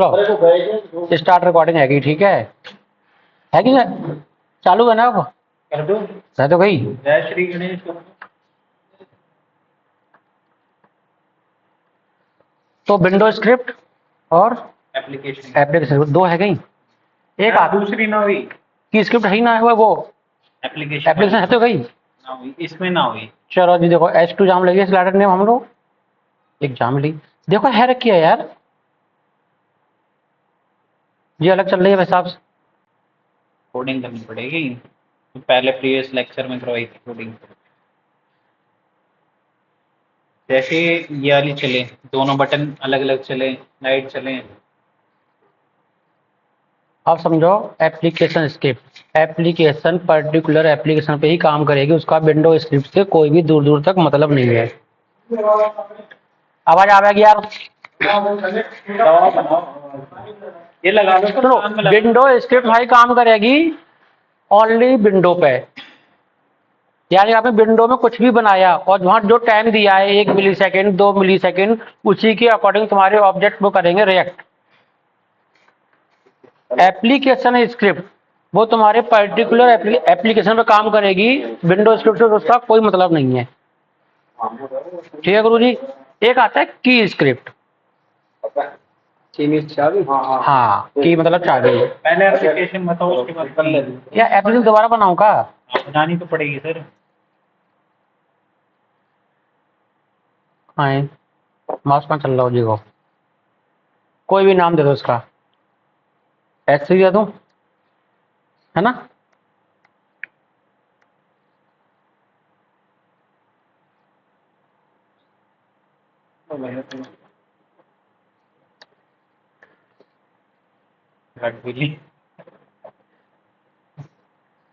Start recording हैगी, ठीक है कि नहीं? चालू है ना? अब कर दो। है तो गई। जय श्री गणेश। तो विंडो स्क्रिप्ट और एप्लीकेशन दो है गई। एक दूसरी ना हुई की स्क्रिप्ट है ही ना है, वो एप्लीकेशन है तो गई। ना हुई, इसमें ना हुई। चलो जी, देखो H2 जाम लगी स्लाइडर नेम हम लोग एक जाम ली। देखो है रखी है यार, ये अलग चल रही है वैसे आप। कोडिंग करनी पड़ेगी, तो पहले प्रीवियस लेक्चर में करवाई थी कोडिंग। जैसे ये वाली चले, दोनों बटन अलग अलग चले, लाइट चले। आप समझो, application script, application particular application पे ही काम करेगी, उसका विंडो स्क्रिप्ट से कोई भी दूर दूर तक मतलब नहीं है। आवाज आवेगी यार? ये लगा दो तो कान में लगा। विंडो स्क्रिप्ट भाई काम करेगी ओनली विंडो पे, यानी आपने विंडो में कुछ भी बनाया और वहां जो टाइम दिया है 1 मिली सेकेंड 2 मिली सेकेंड, उसी के अकॉर्डिंग तुम्हारे ऑब्जेक्ट वो करेंगे रिएक्ट। एप्लीकेशन स्क्रिप्ट वो तुम्हारे पर्टिकुलर एप्लीकेशन पे काम करेगी, विंडो स्क्रिप्ट से उसका कोई मतलब नहीं है। ठीक है गुरु जी। एक आता है की स्क्रिप्ट। हाँ, की मतलब चाबी। पहले एप्लीकेशन बताओ, उसके बाद या एप्लीकेशन दोबारा बनाऊं का? बनानी तो पड़ेगी सर। हाँ, माउस कहाँ चल रहा हो जी को? कोई भी नाम दे दो उसका, ऐसे ही दे दूं, है ना?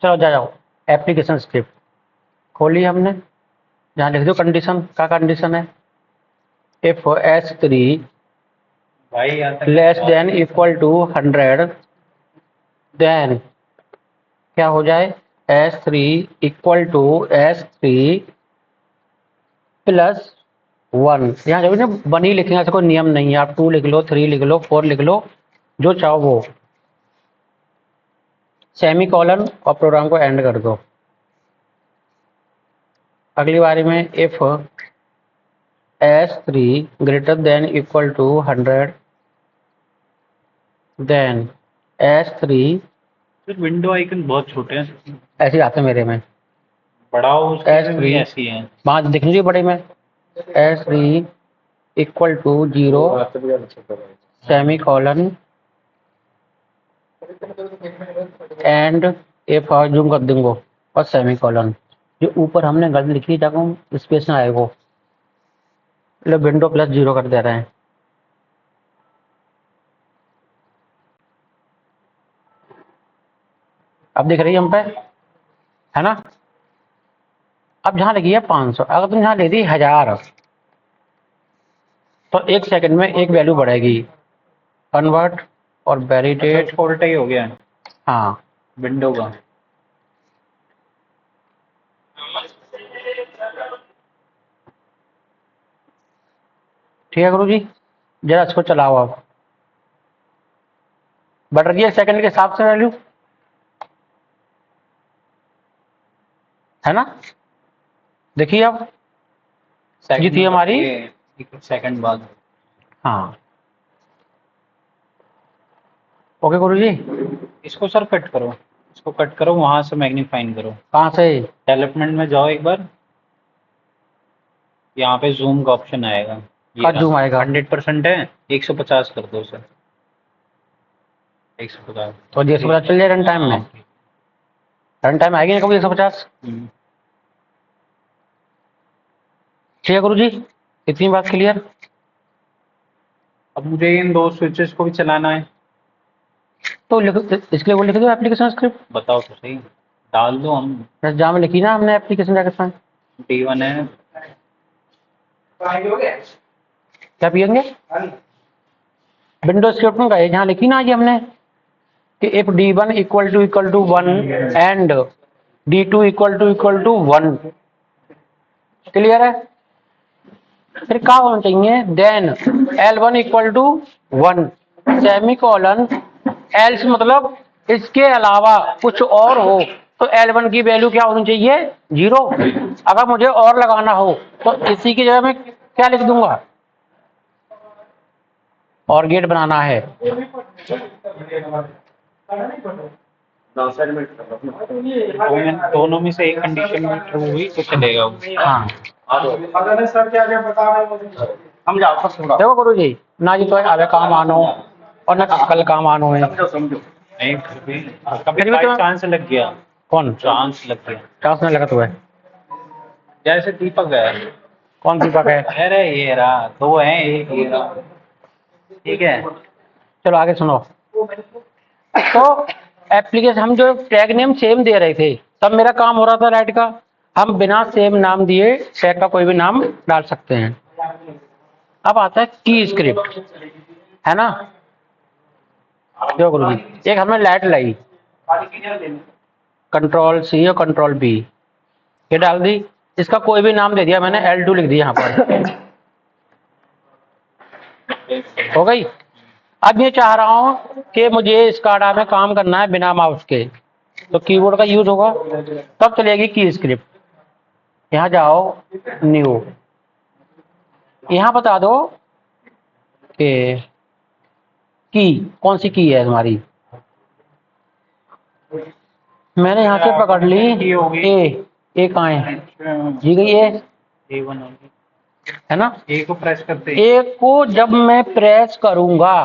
चलो जाओ, एप्लीकेशन स्क्रिप्ट खोली हमने, जहाँ लिख दो कंडीशन का, कंडीशन है if S3 less than equal to 100 then क्या हो जाए, S3 equal to S3 plus 1। यहाँ जब ना 1 ही लिखेंगे, ऐसा कोई नियम नहीं है, आप 2 लिख लो, 3 लिख लो, 4 लिख लो, जो चाहो वो। सेमी कॉलन और प्रोग्राम को एंड कर दो। अगली बारी में if S3 greater than equal to 100 then S3, window icon बहुत छोटे हैं, ऐसे आते मेरे में, बड़ा हो S3 ऐसी है। वहाँ दिख लीजिए बड़े में, S3 equal to 0 semicolon end if zoom कर दूंगा और सेमी कॉलन। जो ऊपर हमने गलती लिखी जगह स्पेस ना आएगा, मतलब विंडो प्लस 0 कर दे रहे हैं। अब दिख रही है हम पे, है ना? अब जहाँ लगी है 500, अगर तुम यहाँ ले दी 1000 तो 1 सेकंड में एक वैल्यू बढ़ेगी। कन्वर्ट और वैलिडेट फॉल्ट ही हो गया है हाँ विंडो का। ठीक है गुरु जी, जरा इसको चलाओ। आप बढ़ रही है सेकंड के हिसाब से वैल्यू, है ना? देखिए अब ये थी हमारी, एक सेकंड बाद। हाँ ओके गुरु जी। इसको सर कट करो, इसको कट करो, वहां से मैग्नीफाइन करो। कहाँ से? डेवलपमेंट में जाओ एक बार, यहाँ पे जूम का ऑप्शन आएगा। कहाँ जूम आएगा? 100% है, 150 कर दो सर, 150। तो 150 चल जाए रन टाइम में, रन टाइम आएगी ना कभी 150। ठीक है गुरु जी, इतनी बात क्लियर। अब मुझे इन दो स्विचेस को भी चलाना है, तो इसके लिए वो लिख दो एप्लीकेशन स्क्रिप्ट। बताओ तो सही, डाल दो हम। जहाँ में लिखी ना हमने एप्लीकेशन जाकर, D1 है। क्या पियेंगे? विंडो स्क्रिप्ट में गए, जहाँ लिखी ना जी हमने कि if D1 equal to 1 and D2 equal to 1, clear है? फिर क्या होना चाहिए, then L1 equal to 1 semicolon else मतलब इसके अलावा कुछ और हो तो L1 की वैल्यू क्या होनी चाहिए 0। अगर मुझे और लगाना हो तो इसी की जगह मैं क्या लिख दूंगा और गेट बनाना है। दोनों में से एक कंडीशन में ट्रू हुई तो चलेगा वो। हाँ सर क्या क्या बता रहे हैं समझाओ सब थोड़ा देखो गुरु जी ना जी तो आवे काम आनो और ना कल काम आनो है। समझो नहीं फिर भी फिर कभी भी बाई तो- चांस लग गया, कौन चांस लग गया। चांस नहीं लगा तुम्हें? जैसे दीपक है, कौन दीपक है? अरे ये रहा, दो हैं एक ये रहा, ठीक है। चलो आगे सुनो। तो एप्लीकेशन हम जो टैग नेम सेम दे रहे थे तब मेरा काम हो रहा था राइट का। हम बिना सेम नाम दिए टैग का कोई भी नाम डाल सकते हैं। अब आता है की स्क्रिप्ट, है ना। जो गुरु जी एक हमने लाइट लाई कंट्रोल सी और कंट्रोल बी ये डाल दी। इसका कोई भी नाम दे दिया मैंने L2 लिख दिया यहाँ पर हो गई। अब ये चाह रहा हूं कि मुझे इस कार्डा में काम करना है बिना माउस के तो कीबोर्ड का यूज होगा तब चलेगी की स्क्रिप्ट। यहाँ जाओ न्यू यहाँ बता दो कि की कौन सी की है हमारी। मैंने यहाँ से पकड़ ली ए कहाँ है जी गई A1 है ना। ए को प्रेस करते ए को जब मैं प्रेस करूंगा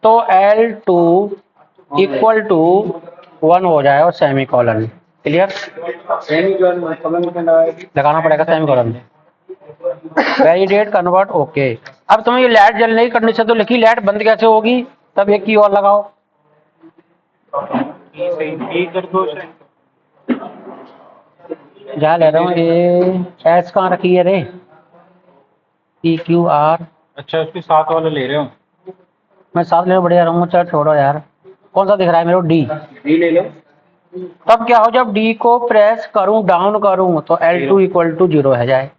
तो L2 इक्वल टू 1 हो जाए और सेमी कॉलन। क्लियर लगाना पड़ेगा semi colon. Validate convert okay. अब तुम्हें ये लाइट जलने की कंडीशन तो लिखी लाइट बंद कैसे होगी तब एक की और लगाओ। ए कर दो उसे। जहाँ ले रहा हूँ ये एस कहाँ रखी है रे PQR अच्छा उसके साथ वाला ले रहे हो। मैं साथ ले बढ़िया रहूंगा। चल छोड़ो यार कौन सा दिख रहा है मेरे को डी ले लो तब क्या हो जब डी को प्रेस करूं डाउन करूं तो L2 इक्वल टू 0 है जाए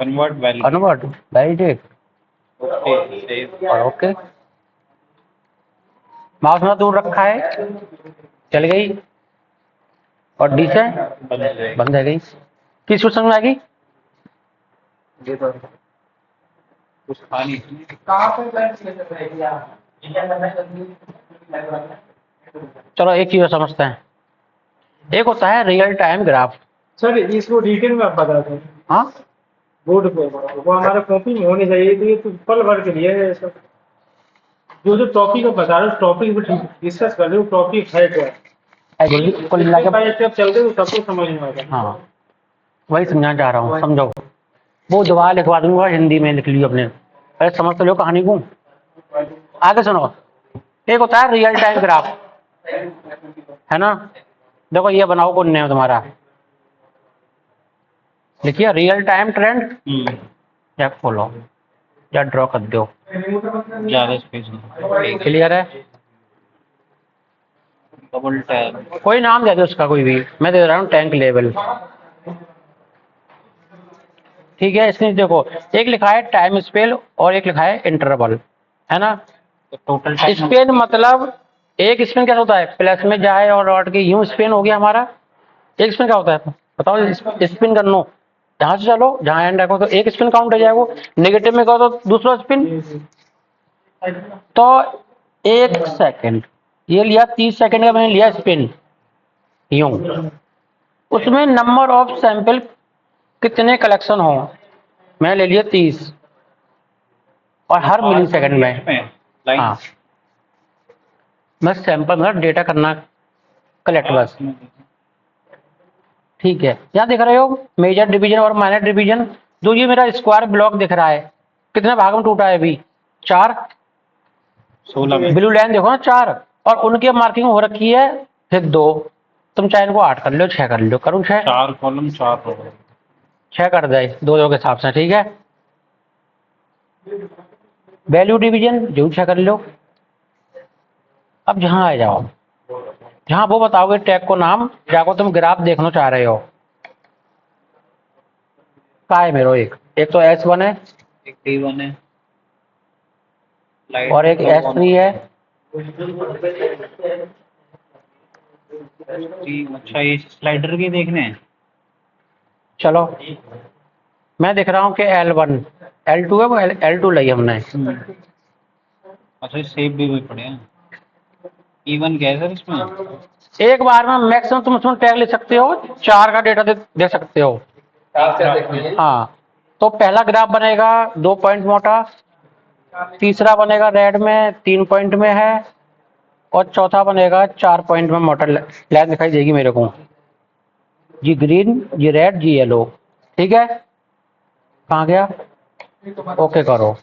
कन्वर्ट वैल्यू कन्वर्ट वैलिडेट और ओके। माउस में दूर रखा है चल गई और डी से बंद है गई। किस समझ में आएगी? कुछ था नहीं। चलो एक चीज समझते हैं। एक होता है रियल टाइम ग्राफ। सर इसको डिटेल में आप बता दें हाँ बोर्ड पे वो हमारे कॉपी में होनी चाहिए। तो ये तो पल भर के लिए है सर। जो जो टॉपिक बता रहे हो टॉपिक भी डिस्कस कर रहे हो टॉपिक है क्या कुल मिला के भाई जब चलते हो सबको समझ में आएगा। हाँ वही समझाना चाह रहा हूँ समझो। वो दोबारा लिखवा दूंगा हिंदी में लिख लियो अपने अरे समझ तो लो कहानी को। आगे सुनो। एक होता है रियल टाइम ग्राफ है ना। देखो ये बनाओ कौन ने तुम्हारा लिखिए रियल टाइम ट्रेंड या खोलो या ड्रॉ कर दो। ज्यादा स्पेस नहीं। क्लियर है? डबल टैब कोई नाम दे दो उसका कोई भी। मैं दे रहा हूँ टैंक लेवल। ठीक है इसमें देखो एक लिखा है टाइम स्पेल और एक लिखा है इंटरवल है ना। तो टोटल स्पेन मतलब एक स्पेन क्या होता है प्लस में जाए और डॉट के यूं स्पेन हो गया हमारा। एक स्पिन क्या होता है बताओ? स्पिन कर लो जहां से चलो जहां एंड रखो तो एक स्पिन काउंट हो जाएगा। नेगेटिव में कहो तो दूसरा स्पिन। तो 1 सेकंड ये लिया 30 सेकंड का मैंने लिया स्पिन यूं। उसमें नंबर ऑफ सैंपल कितने कलेक्शन हो मैंने ले लिया 30 और हर मिली सेकंड में हाँ मैं सैंपल मतलब डेटा करना कलेक्ट बस। ठीक है यहाँ दिख रहे हो मेजर डिवीजन और माइनर डिवीजन। जो ये मेरा स्क्वायर ब्लॉक दिख रहा है कितने भाग में टूटा है अभी 4। 16 में ब्लू लाइन देखो ना 4 और उनकी मार्किंग हो रखी है फिर 2। तुम चाहे इनको 8 कर लो 6 कर लो करूँ 6 4 कॉलम 4 रो 6 कर दे 2 के हिसाब से। ठीक है वैल्यू डिवीजन जो 6 कर लो। अब जहां आ जाओ जहां वो बताओगे टैग को नाम जाको तुम ग्राफ देखना चाह रहे हो का है मेरो एक तो S1 है एक D1 है लाइट और एक S3 है। अच्छा, ये स्लाइडर के देखने हैं। चलो मैं देख रहा हूँ कि L1 L2 है, वो L2 ली हमने। अच्छा, सेब भी हुए पड़े हैं। इवन क्या है सर इसमें? एक बार में मैक्सिमम तुम उसमें टैग ले सकते हो, 4 का डेटा दे सकते हो। हाँ, तो पहला ग्राफ बनेगा 2 पॉइंट मोटा, तीसरा बनेगा रेड में 3 पॉइंट में है, और चौथा बनेगा 4 पॉइंट में मोटा लाइन दिखाई देगी मेरे को। जी ग्रीन, जी रेड, जी येलो। ठीक है, कहाँ गया? ओके करो।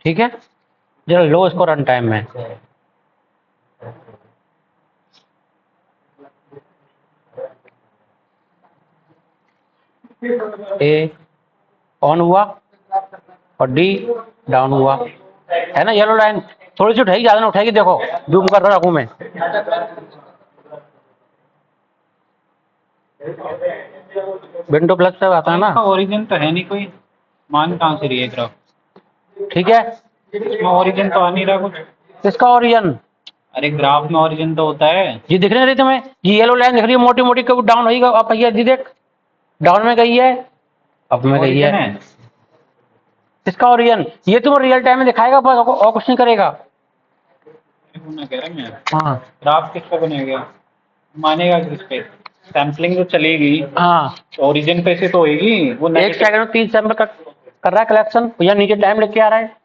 ठीक है, जरा लो इसको रन टाइम में। ए ऑन हुआ और डी डाउन हुआ, है ना? येलो लाइन थोड़ी सी उठाएगी, ज्यादा ना उठाएगी। देखो जूम कर रहा हूँ मैं। विंडो प्लस पे आता है ना। ओरिजिन तो है नहीं कोई, मान कहाँ से रही है ग्राफ? ठीक है, इसमें ओरिजिन तो आ नहीं रहा कुछ। इसका ओरिजिन अरे ग्राफ में ओरिजिन तो होता है। जी दिख नहीं रही तुम्हें? ये येलो लाइन दिख रही है मोटी मोटी, कभी डाउन होगी अब भैया जी देख, डाउन में गई है, अप में गई ओरिजिन है। है। इसका ओरिजिन ये तुम रियल टाइम में दिखाएगा, बस और कुछ नहीं करेगा। मैं कह रहा हूँ मैं, हाँ ग्राफ किस पे बनेगा, मानेगा किस पे? सैम्पलिंग जो चलेगी हाँ, ओरिजिन पे से तो होएगी वो। 1 सेकंड में 3 सैंपल कर रहा है कलेक्शन। भैया नीचे टाइम लिख के आ रहा है,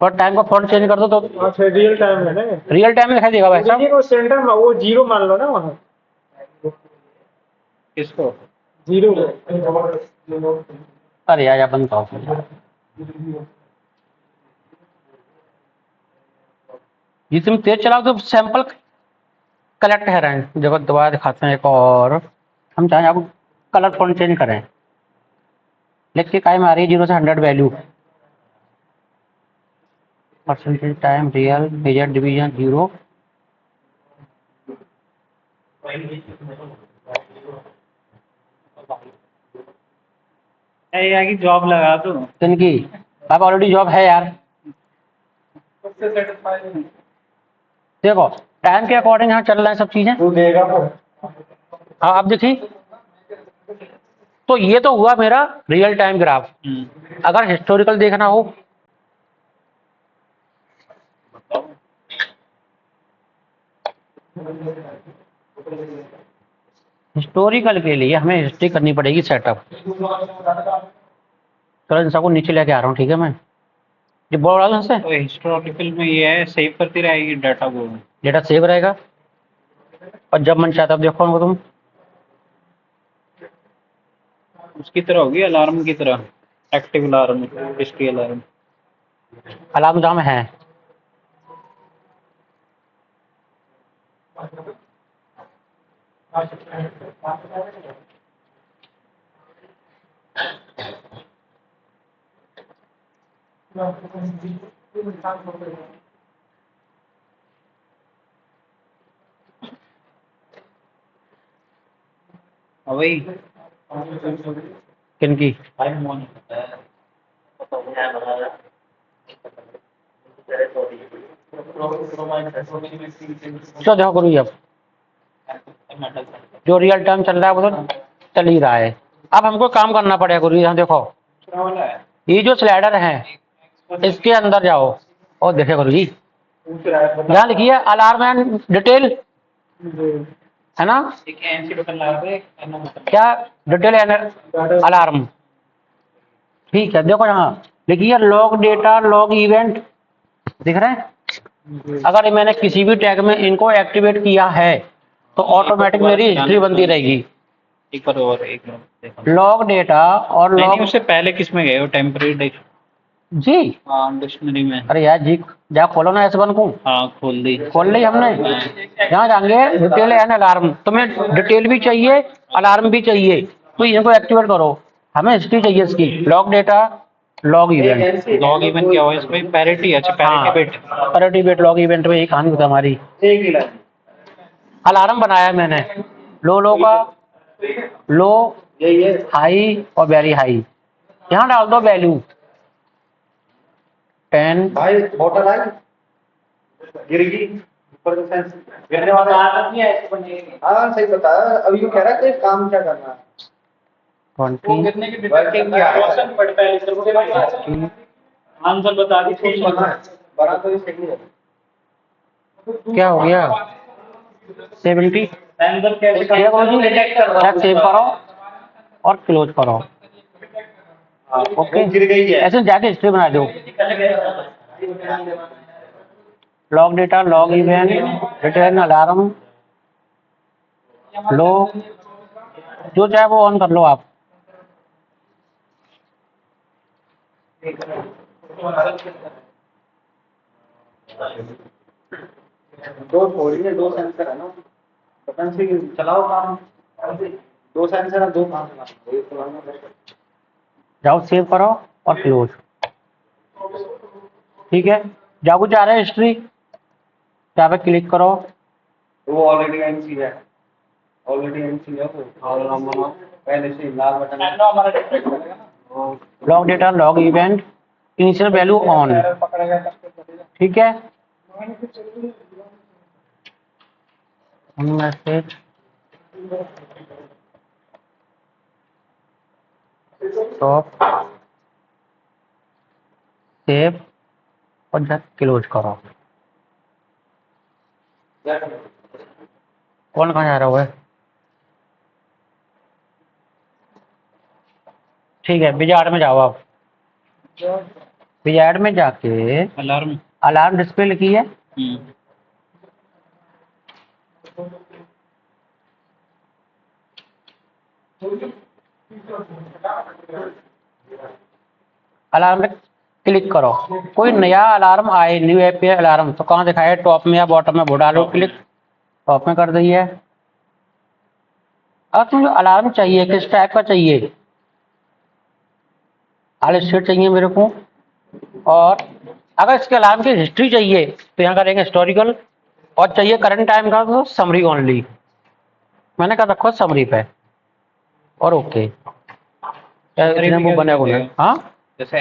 और टाइम का फॉन्ट चेंज कर दो तो अच्छा, रियल टाइम में ना? रियल टाइम में दिखाई देगा भाई साहब। देखिए वो सेंटर में वो जीरो मान लो ना वहाँ, किसको? जीरो। अरे यार बंद करो। ये तुम तेज चलाओ तो सैंपल कलेक्ट है रहे हैं। देखो दोबारा दिखाते हैं एक और। हम चाहें आप कलर फॉन्ट चेंज करें, लिख के कायम आ रही है 0 से 100 value. Percentage time real major division 0। यार की जॉब लगा दो। किनकी? अब ऑलरेडी जॉब है यार। देखो टाइम के अकॉर्डिंग यहाँ चल रहा है सब चीजें। हाँ अब देखिए, तो ये तो हुआ मेरा रियल टाइम ग्राफ। अगर हिस्टोरिकल देखना हो, हिस्टोरिकल के लिए हमें हिस्ट्री करनी पड़ेगी सेटअप। चलो इन सबको नीचे लेके आ रहा हूँ, ठीक है? मैं ये बोल रहा हूँ तो हिस्टोरिकल में ये है, सेव करती रहेगी डाटा को। डेटा सेव रहेगा, और जब मन चाहता देखो उनको तुम। उसकी तरह होगी, अलार्म की तरह, active alarm, history alarm. Alarm जाम है। वही किनकी? चलो देखो गुरु जी, अब जो रियल टाइम चल रहा है वो तो चल ही रहा है। अब हमको काम करना पड़ेगा गुरु जी। यहाँ देखो ये जो स्लाइडर है इसके अंदर जाओ और देखे गुरु जी, यहाँ लिखिए अलार्म एंड डिटेल, है ना? क्या डिटेल एंड अलार्म? ठीक है, देखो यहाँ लिखिए लॉग डेटा लॉग इवेंट, दिख रहे हैं? अगर मैंने किसी भी टैग में इनको एक्टिवेट किया है तो ऑटोमेटिक मेरी हिस्ट्री बनती रहेगी। एक बार और, एक मिनट। लॉग डेटा और नहीं, लॉग उससे पहले किस में गए हो? टेम्परेरी जी। डिक्शनरी में। अरे यार जी, जा खोलो ना S1 को। हाँ खोल दी। खोल ली हमने। यहाँ जाएंगे डिटेल एंड अलार्म, तुम्हें डिटेल भी चाहिए अलार्म भी चाहिए, तो इनको एक्टिवेट करो। हमें हिस्ट्री चाहिए इसकी, log data log event. Log event क्या हुआ इसमें? पैरिटी। अच्छा, parity bit. Parity bit log event में यही कहानी होता है हमारी। अलार्म बनाया मैंने, लो का लो, हाई और वेरी हाई। यहाँ डाल दो वैल्यू 10, गिरेगी ऊपर से सेंस गिरने वाला हाँ सही बताया। अभी यूँ कह रहा है कि काम क्या करना है। 20 वर्किंग क्या है? आंसर बता दी कुछ बना है बना तो ये सही है। क्या हो गया 70 आंसर कैसे क्या करो जी ऐप सेव करो और क्लोज करो ओके वो गिर गई है। ऐसे जाके हिस्ट्री बना दो log data log event return alarm लो जो चाहे वो ऑन कर लो आप दो थोड़ी है, दो सेंसर है ना। बटन से चलाओ काम। दो सेंसर है, दो काम चलाओ। एक चलाना जाओ सेव करो और क्लोज ठीक है जाओ कुछ आ रहा है हिस्ट्री यहाँ पे क्लिक करो वो ऑलरेडी एनसी है। ऑलरेडी एनसी है वो और नाम बनाओ पहले से लाल बटन है। Log data log event initial value on ठीक है मैसेज स्टॉप सेव और जस्ट क्लोज करो कौन कहाँ जा रहा हुआ है ठीक है विजार्ड में जाओ आप विजार्ड में जाके अलार्म अलार्म डिस्प्ले लिखी है अलार्म पे क्लिक करो कोई नया अलार्म आए न्यू ऐप पे अलार्म तो कहाँ दिखाए टॉप में या बॉटम में वो डालो क्लिक टॉप में कर दिए अब तुम्हें अलार्म चाहिए किस टाइप का चाहिए ऑल स्टेट चाहिए मेरे को और अगर इसके अलार्म की हिस्ट्री चाहिए तो यहाँ करेंगे हिस्टोरिकल और चाहिए करंट टाइम का तो समरी ओनली मैंने कहा रखो समरी पे और ओके वो बने बोले हाँ जैसे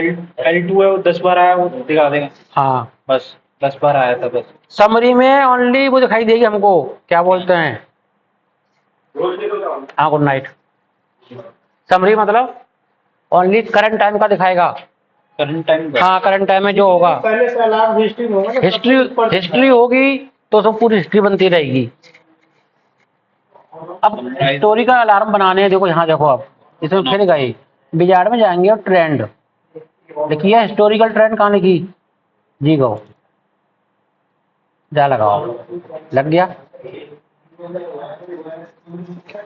L2 है वो 10 बार आया वो दिखा देगा हाँ बस 10 बार आया था बस समरी में ओनली वो दिखाई देगी हमको क्या बोलते हैं हाँ गुड नाइट समरी मतलब ओनली करंट टाइम का दिखाएगा करंट टाइम का हाँ करंट टाइम में जो होगा पहले से अलार्म हिस्ट्री में होगा ना हिस्ट्री होगी तो पूरी हिस्ट्री बनती रहेगी अब स्टोरी का अलार्म बनाने हैं देखो यहाँ देखो आप इसमें फिर गए बिजाड़ में जाएंगे और ट्रेंड देखिए हिस्टोरिकल ट्रेंड कहाँ लिखी जी गो जा लगाओ लग गया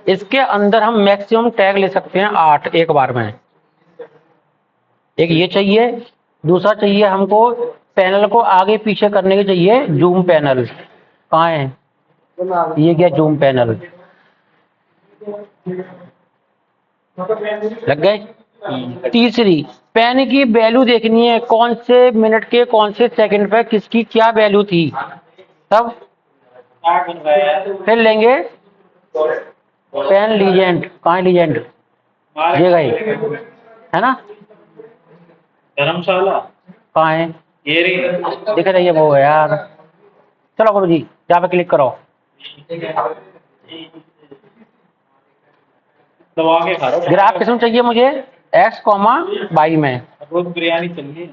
इसके अंदर हम मैक्सिमम टैग ले सकते हैं 8 एक बार में एक ये चाहिए दूसरा चाहिए हमको पैनल को आगे पीछे करने के चाहिए जूम पैनल कहाँ है ये क्या जूम पैनल लग गए तीसरी पेन की वैल्यू देखनी है कौन से मिनट के कौन से सेकंड पे किसकी क्या वैल्यू थी तब फिर लेंगे पेन लीजेंड कहाँ है लीजेंड ये गए है ना धर्मशाला कहाँ है ये रही दिख रही है वो यार चलो गुरु जी यहाँ पे क्लिक करो दबा के खा रहा ग्राफ किस्म चाहिए मुझे x, y में रोज बिरयानी चाहिए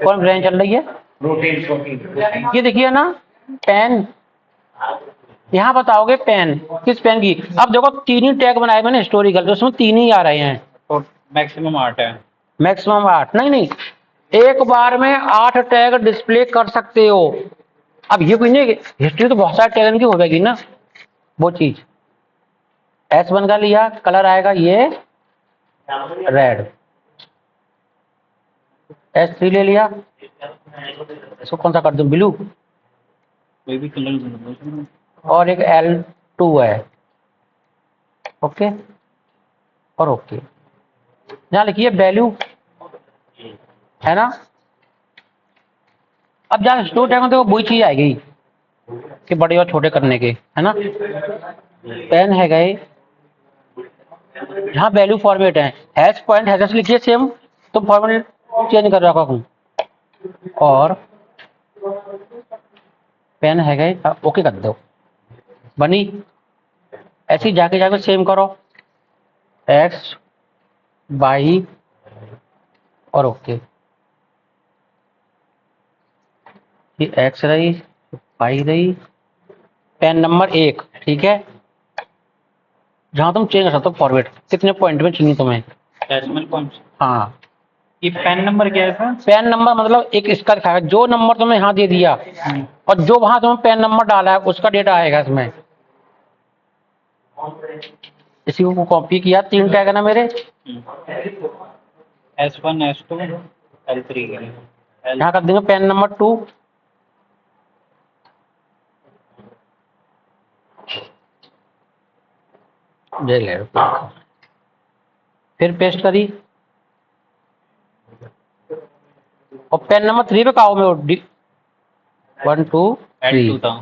कौन ब्रांड चल रही है प्रोटीन ये देखिए ना पेन यहाँ बताओगे पेन किस पेन की अब देखो 3 ही टैग बनाए मैंने हिस्टोरिकल तो उसमें 3 ही आ रहे हैं तो मैक्सिमम 8 है मैक्सिमम 8 नहीं एक बार में 8 टैग डिस्प्ले कर सकते हो अब ये कोई नहीं हिस्ट्री तो बहुत सारे टैग की हो जाएगी ना वो चीज S1 का लिया कलर आएगा ये रेड S3 ले लिया इसको कौन सा कर दूं ब्लू कोई भी कलर और एक L2 है ओके और ओके यहाँ लिखिए वैल्यू है ना अब जहाँ स्टोर टैग तो वही चीज आएगी कि बड़े और छोटे करने के है ना पेन है गए जहाँ वैल्यू फॉर्मेट है हैश पॉइंट हैश लिखिए सेम तो फॉर्मेट चेंज कर रखा हूँ और पेन है गए, ओके कर दो, बनी। ऐसे ही जाके जाके सेम करो, एक्स वाई और ओके। ये एक्स रही, वाई रही, पेन नंबर 1, ठीक है। जहां तुम चेंज कर सकते हो फॉरवर्ड, कितने पॉइंट में चाहिए तुम्हें। Decimal point. हाँ, ये पेन नंबर क्या है सर? पेन नंबर मतलब एक इसका दिखाएगा, जो नंबर तुम्हें यहाँ दे दिया और जो वहां तुम्हें पेन नंबर डाला है उसका डेटा आएगा इसमें। इसी को कॉपी किया, 3 टैग है ना मेरे, S1 S2 L3 के लिए यहाँ कर देंगे पेन नंबर 2, ले ले, फिर पेस्ट करी और पेन नंबर 3 पे कहा हो मैं 1 2 L2 3 था।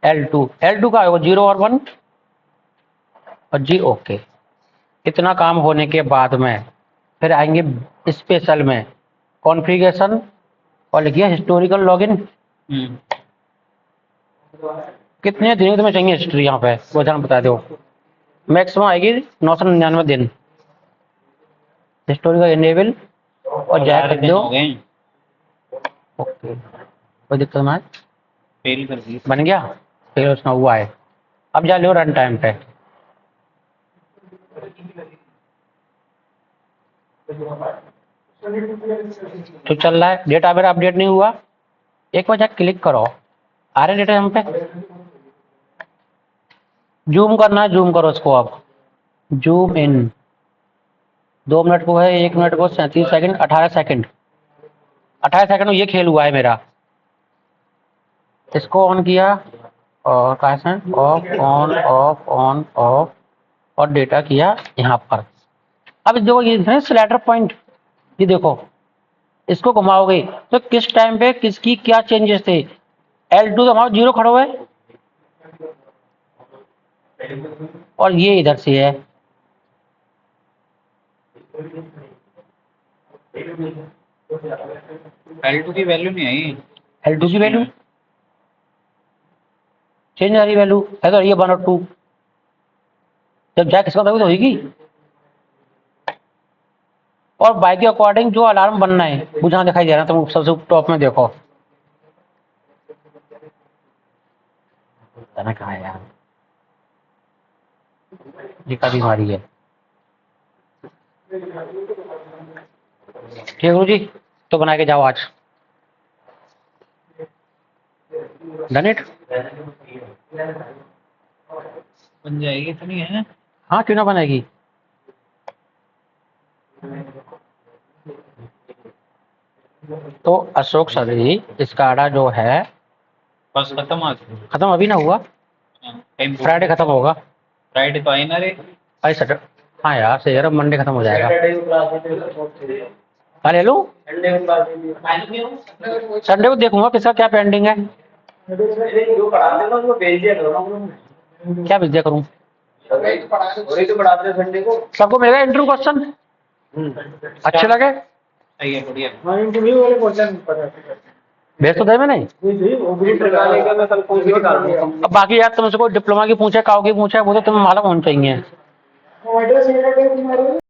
L2 का होगा 0 और 1 और जी ओके। इतना काम होने के बाद में फिर आएंगे स्पेशल में कॉन्फ़िगरेशन और लिखिए हिस्टोरिकल लॉगिन। कितने दिन की तुम्हें चाहिए हिस्ट्री यहाँ पे वो ध्यान बता दो। मैक्सिमम आएगी 999 दिन। हिस्टोरिकल इनेबल और जैक कर दो, हो गए, ओके, कोई दिक्कत ना है, फेल कर दी। बन गया, फिर उसमें हुआ है। अब जा लो रन टाइम पे, तो चल रहा है, डेटा मेरा अपडेट नहीं हुआ। एक बार जाके क्लिक करो, आ रहे डेटा यहाँ पे, जूम करना है, जूम करो इसको। अब जूम इन 2 मिनट को है, 1 मिनट को 37 सेकंड, 18 सेकंड, 18 सेकंड में ये खेल हुआ है मेरा। इसको ऑन किया और कहा से of on off on off और डेटा किया यहाँ पर। अब देखो ये है स्लाइडर पॉइंट, ये देखो इसको घुमाओगे तो किस टाइम पे किसकी क्या चेंजेस थे। L2 तो हमारा 0 खड़ा हुआ है और ये इधर से है, L2 की वैल्यू नहीं आई। L2 की वैल्यू चेंज आ रही, वैल्यू है तो ये 1 और 2, जब जाके इसका तो होगी। और बाई के अकॉर्डिंग जो अलार्म बनना है वो जहाँ दिखाई दे रहा है, तुम सबसे टॉप में देखो, पता कहाँ है यार, ये का बीमारी है। ठीक है गुरु जी, तो बना के जाओ आज। Done it. बन जाएगी तो नहीं है? हाँ क्यों ना बनेगी। तो अशोक सर जी स्काडा जो है बस खत्म आज। खत्म अभी ना हुआ, फ्राइडे खत्म होगा। फ्राइडे तो आई ना रे। अरे सैटरडे, हाँ यार सही यार, मंडे खत्म हो जाएगा। हाँ ले लूँ, संडे को देखूंगा किसका क्या पेंडिंग है, क्या भेज दिया करूँ। सबको मिलेगा इंटरव्यू क्वेश्चन, अच्छे लगे सही है, बढ़िया। हाँ इंटरव्यू वाले क्वेश्चन पता भेज तो दे मैंने। है। अब बाकी यार तुमसे कोई डिप्लोमा की पूछे, काउ की पूछे, वो तो तुम्हें मालूम होना चाहिए।